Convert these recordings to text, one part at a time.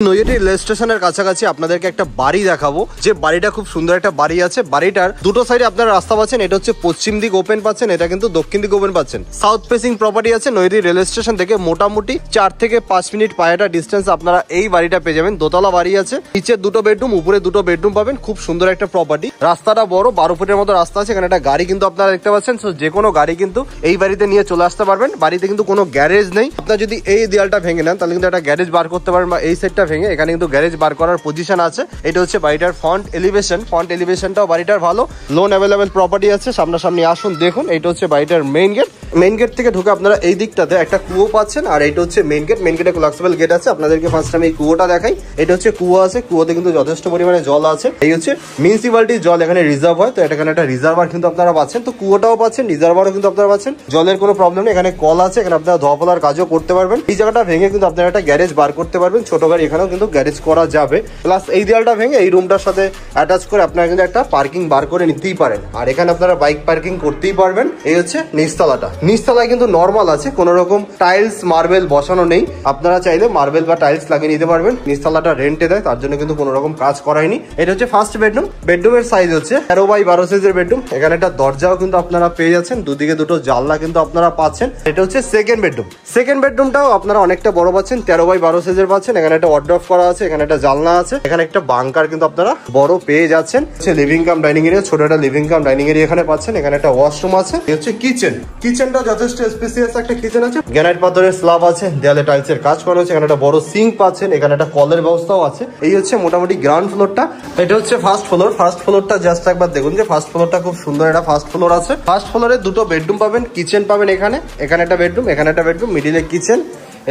Naihati rail স্টেশনের কাছাকাছি আপনাদেরকে একটা বাড়ি দেখাবো, যে বাড়িটা খুব সুন্দর একটা বাড়ি আছে। বাড়িটার দুটো সাইডে আপনারা রাস্তা পাচ্ছেন, এটা হচ্ছে পশ্চিম দিক ওপেন পাচ্ছেন, এটা কিন্তু দক্ষিণ দিক ওপেন পাচ্ছেন। সাউথ ফেসিং প্রপার্টি আছে। নৈহাটি রেল স্টেশন থেকে মোটামুটি 4 থেকে 5 মিনিট পায়েটা ডিস্টেন্স আপনারা এই বাড়িটা পেয়ে যাবেন। দোতলা বাড়ি আছে, নিচে 2টো বেডরুম, উপরে 2টো বেডরুম পাবেন। খুব সুন্দর একটা প্রপার্টি। রাস্তাটা বড়, 12 ফুটের মতো রাস্তা আছে। এখানে একটা গাড়ি কিন্তু আপনারা দেখতে পাচ্ছেন। যে কোনো গাড়ি কিন্তু এই বাড়িতে নিয়ে চলে আসতে পারবেন। বাড়িতে কিন্তু কোনো গ্যারেজ নেই। আপনার যদি এই দেয়ালটা ভেঙে নেন তাহলে কিন্তু একটা গ্যারেজ বার করতে পারবেন, বা এই সাইডটা ভেঙে এখানে কিন্তু গ্যারেজ বার করার পজিশন আছে। এটা হচ্ছে বাড়িটার ফ্রন্ট এলিভেশন। ফ্রন্ট এলিভেশনটাও বাড়িটার ভালো, লোন অ্যাভেলেবেল প্রপার্টি আছে। সামনাসামনি আসুন দেখুন। এটা হচ্ছে বাড়িটার মেইন গেট। মেইন গেট থেকে ঢুকে আপনারা এই দিকটাতে একটা কুয়ো পাচ্ছেন, আর এটা হচ্ছে মেইন গেট। মেইন গেটে কোলাক্সেবল গেট আছে। আপনাদেরকে ফার্স্ট আমি এই কুয়োটা দেখাই। এটা হচ্ছে কুয়ো আছে, কুয়োতে কিন্তু যথেষ্ট পরিমাণে জল আছে। এই হচ্ছে মিউনিসিপ্যালিটির জল এখানে রিজার্ভ হয়, তো এখানে একটা রিজার্ভার কিন্তু আপনারা পাচ্ছেন। তো কুয়োটাও পাচ্ছেন, রিজার্ভারও কিন্তু আপনারা পাচ্ছেন। জলের কোনো প্রবলেম নেই। এখানে কল আছে, এখানে আপনারা ধোয়া ফলার কাজও করতে পারবেন। এই জায়গাটা ভেঙে কিন্তু আপনারা একটা গ্যারেজ বার করতে পারবেন। ছোট গাড়ি এখানেও কিন্তু গ্যারেজ করা যাবে। প্লাস এই দেয়ালটা ভেঙে এই রুমটার সাথে অ্যাটাচ করে আপনারা কিন্তু একটা পার্কিং বার করে নিতেই পারেন, আর এখানে আপনারা বাইক পার্কিং করতেই পারবেন। এই হচ্ছে নিচতলাটা। নিচতলায় কিন্তু নর্মাল আছে, কোনো রকম টাইলস মার্বেল বসানো নেই। আপনারা চাইলে মার্বেল বা টাইলস লাগিয়ে নিতে পারবেন। নিচতলাটা রেন্টে দেয়, তার জন্য কিন্তু কোনো রকম কাজ করায়নি। এটা হচ্ছে ফার্স্ট বেডরুম। বেডরুমের সাইজ হচ্ছে 13x12 সাইজের বেডরুম। এখানে একটা দরজাও কিন্তু আপনারা পেয়ে যাচ্ছেন, দুদিকে 2টো জানলা কিন্তু আপনারা পাচ্ছেন। এটা হচ্ছে সেকেন্ড বেডরুম। সেকেন্ড বেডরুমটাও আপনারা অনেকটা বড় পাচ্ছেন, 13x12 সাইজের পাচ্ছেন। এখানে একটা ওয়ার্ডরোব করা আছে, এখানে একটা জানলা আছে, এখানে একটা বাংকার কিন্তু আপনারা বড় পেয়ে যাচ্ছেন। লিভিং কাম ডাইনিং এরিয়া, ছোট একটা লিভিং কাম ডাইনিং এরিয়া এখানে পাচ্ছেন। এখানে একটা ওয়াশরুম আছে। এই হচ্ছে কিচেন। কিচেনটা যথেষ্ট স্পেসিয়াস একটা কিচেন আছে। গ্রানাইট পাথরের স্ল্যাব আছে, দেয়ালে টাইলসের কাজ করা আছে। এখানে একটা বড় সিঙ্ক পাচ্ছেন, এখানে একটা কলের ব্যবস্থাও আছে। এই হচ্ছে মোটামুটি গ্রাউন্ড ফ্লোরটা। এটা হচ্ছে ফার্স্ট ফ্লোর। ফার্স্ট ফ্লোরটা জাস্ট একবার দেখুন যে ফার্স্ট ফ্লোরটা খুব সুন্দর একটা ফার্স্ট ফ্লোর আছে। ফার্স্ট ফ্লোরে 2টো বেডরুম পাবেন, কিচেন পাবেন। এখানে একটা বেডরুম, এখানে একটা বেডরুম, মিডিলে কিচেন।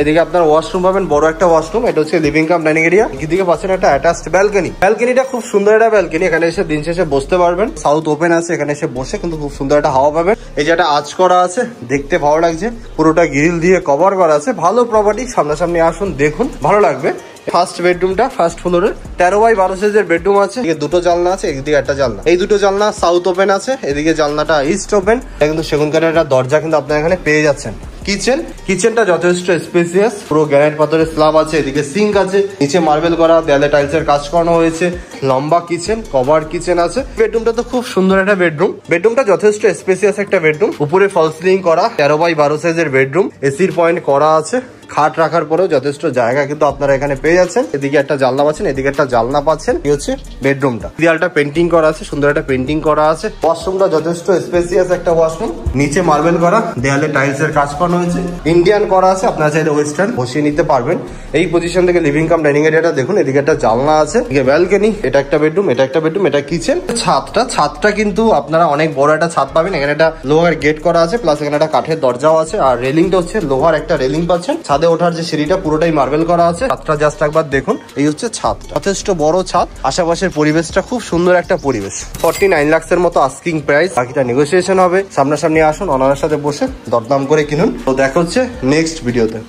এদিকে আপনার ওয়াশরুম পাবেন, বড় একটা ওয়াশরুম। এটা হচ্ছে লিভিং কাম ডাইনিং এরিয়া। এদিকে পাচ্ছেন একটা অ্যাটাচড ব্যালকনি। ব্যালকনিটা খুব সুন্দর একটা ব্যালকনি। এখানে এসে দিন শেষে বসতে পারবেন। সাউথ ওপেন আছে, এখানে এসে বসে কিন্তু খুব সুন্দর একটা হাওয়া পাবেন। এই যে একটা আঁচ করা আছে, দেখতে ভালো লাগছে। পুরোটা গ্রিল দিয়ে কভার করা আছে। ভালো প্রপার্টি। সামনাসামনি আসুন দেখুন, ভালো লাগবে। ফার্স্ট বেডরুমটা ফার্স্ট ফ্লোরের 13x12 সাইজের বেডরুম আছে। এদিকে 2টো জানলা আছে, এদিকে একটা জানলা। এই 2টো জানলা সাউথ ওপেন আছে। এদিকে জানলাটা ইস্ট ওপেন। কিন্তু সেগুন কাঠের একটা দরজা কিন্তু আপনারা এখানে পেয়ে যাচ্ছেন। কিচেনটা যথেষ্ট স্পেসিয়াস, পুরো গ্রানাইট পাথরের স্ল্যাব আছে। এদিকে সিঙ্ক আছে, নিচে মার্বেল করা, দেয়ালে টাইলসের কাজ করানো হয়েছে। লম্বা কিচেন, কভার কিচেন আছে। বেডরুমটা তো খুব সুন্দর একটা বেডরুম। বেডরুমটা যথেষ্ট স্পেসিয়াস একটা বেডরুম। উপরে ফল সিলিং করা, 13x12 সাইজের বেডরুম। এসির পয়েন্ট করা আছে। খাট রাখার পরেও যথেষ্ট জায়গা কিন্তু আপনারা এখানে পেয়ে যাচ্ছেন। এদিকে একটা জানলা পাচ্ছেন, এদিকে একটা জানলা পাচ্ছেন। এই হচ্ছে বেডরুমটা। দেয়ালটা পেন্টিং করা আছে, সুন্দর একটা পেন্টিং করা আছে। ওয়াশরুমটা যথেষ্ট স্পেসিয়াস একটা ওয়াশরুম, নিচে মার্বেল করা, দেয়ালে টাইলস এর কাজ করানো হয়েছে। ইন্ডিয়ান করা আছে, আপনারা চাইলে ওয়েস্টার্ন বসিয়ে নিতে পারবেন। এই পজিশন থেকে লিভিং কাম ডাইনিং এরিয়াটা দেখুন। এদিকে একটা জানলা আছে, এদিকে ব্যালকনি। এটা একটা বেডরুম, এটা একটা বেডরুম, এটা কিচেন। ছাদটা কিন্তু আপনারা অনেক বড় একটা ছাদ পাবেন। এখানে একটা লোহার গেট করা আছে, প্লাস এখানে একটা কাঠের দরজাও আছে। আর রেলিংটা হচ্ছে লোহার একটা রেলিং পাচ্ছেন। ছাদে ওঠার যে সিঁড়িটা পুরোটাই মার্বেল করা আছে। ছাদটা জাস্ট একবার দেখুন। এই হচ্ছে ছাদ, যথেষ্ট বড় ছাদ। আশেপাশের পরিবেশটা খুব সুন্দর একটা পরিবেশ। 49 লাখের মতো আস্কিং প্রাইস, বাকিটা নেগোসিয়েশন হবে। সামনাসামনি আসুন, ওনার সাথে বসে দরদাম করে কিনুন। তো দেখা হচ্ছে নেক্সট ভিডিওতে।